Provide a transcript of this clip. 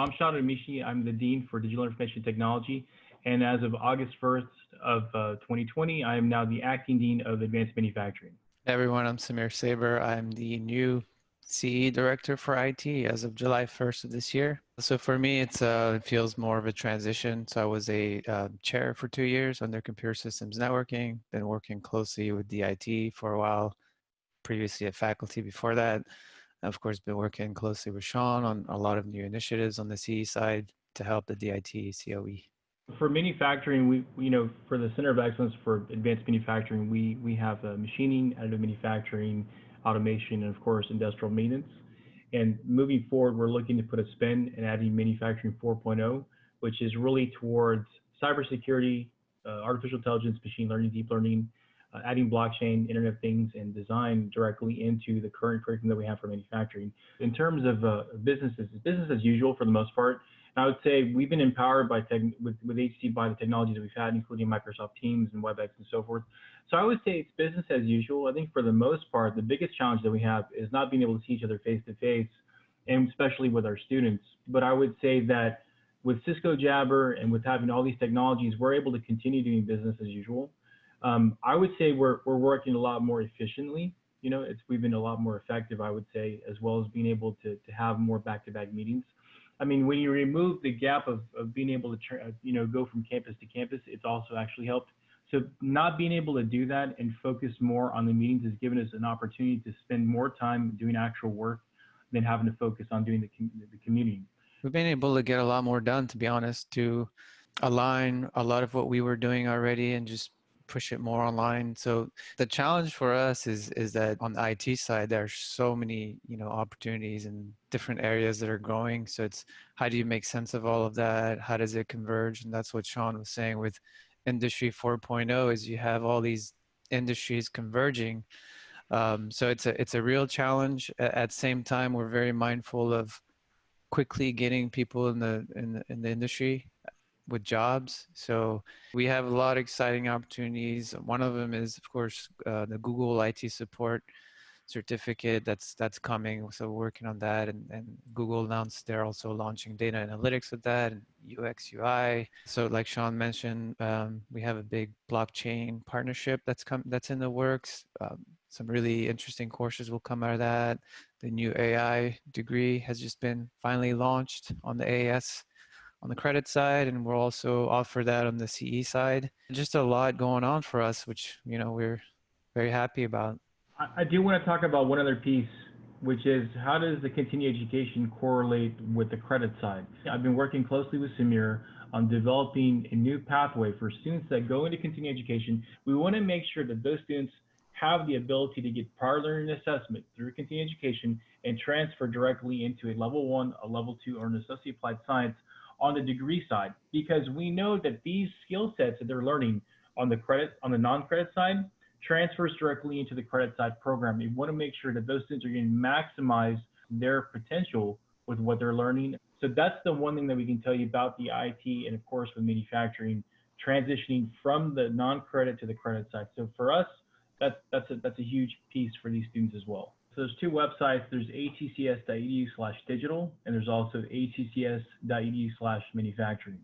So I'm Otmishi. I'm the Dean for Digital Information Technology. And as of August 1st of 2020, I am now the Acting Dean of Advanced Manufacturing. Hey everyone, I'm Samir Saber. I'm the new CE Director for IT as of July 1st of this year. So for me, it feels more of a transition. So I was a chair for 2 years under Computer Systems Networking, been working closely with the IT for a while, previously at faculty before that. Of course, been working closely with Sean on a lot of new initiatives on the CE side to help the DIT COE. For manufacturing, for the Center of Excellence for Advanced Manufacturing, we have machining, additive manufacturing, automation, and of course, industrial maintenance. And moving forward, we're looking to put a spin in adding manufacturing 4.0, which is really towards cybersecurity, artificial intelligence, machine learning, deep learning, adding blockchain, Internet of Things, and design directly into the current curriculum that we have for manufacturing. In terms of businesses, business as usual for the most part. And I would say we've been empowered by with HCC by the technologies that we've had, including Microsoft Teams and WebEx and so forth. So I would say it's business as usual. I think for the most part, the biggest challenge that we have is not being able to see each other face to face, and especially with our students. But I would say that with Cisco Jabber and with having all these technologies, we're able to continue doing business as usual. I would say we're working a lot more efficiently. We've been a lot more effective, I would say, as well as being able to have more back-to-back meetings. I mean, when you remove the gap of being able to, go from campus to campus, it's also actually helped. So not being able to do that and focus more on the meetings has given us an opportunity to spend more time doing actual work than having to focus on doing the commuting. We've been able to get a lot more done, to be honest, to align a lot of what we were doing already and just push it more online. So the challenge for us is that on the IT side, there are so many, opportunities in different areas that are growing. So it's how do you make sense of all of that? How does it converge? And that's what Sean was saying with Industry 4.0 is you have all these industries converging. So it's a real challenge. At the same time, we're very mindful of quickly getting people in the industry with jobs. So we have a lot of exciting opportunities. One of them is, of course, the Google IT support certificate that's coming. So we're working on that, and Google announced they're also launching data analytics with that and UX UI. So like Sean mentioned, we have a big blockchain partnership that's in the works. Some really interesting courses will come out of that. The new AI degree has just been finally launched on the AS on the credit side, and we'll also offer that on the CE side. Just a lot going on for us, which we're very happy about. I do want to talk about one other piece, which is how does the continuing education correlate with the credit side? I've been working closely with Samir on developing a new pathway for students that go into continuing education. We want to make sure that those students have the ability to get prior learning assessment through continuing education and transfer directly into a level 1, a level 2, or an associate applied science on the degree side, because we know that these skill sets that they're learning on the non-credit side transfers directly into the credit side program. We want to make sure that those students are going to maximize their potential with what they're learning. So that's the one thing that we can tell you about the IT and of course with manufacturing, transitioning from the non-credit to the credit side. So for us, that's a huge piece for these students as well. So there's two websites. There's hccs.edu/digital, and there's also hccs.edu/manufacturing.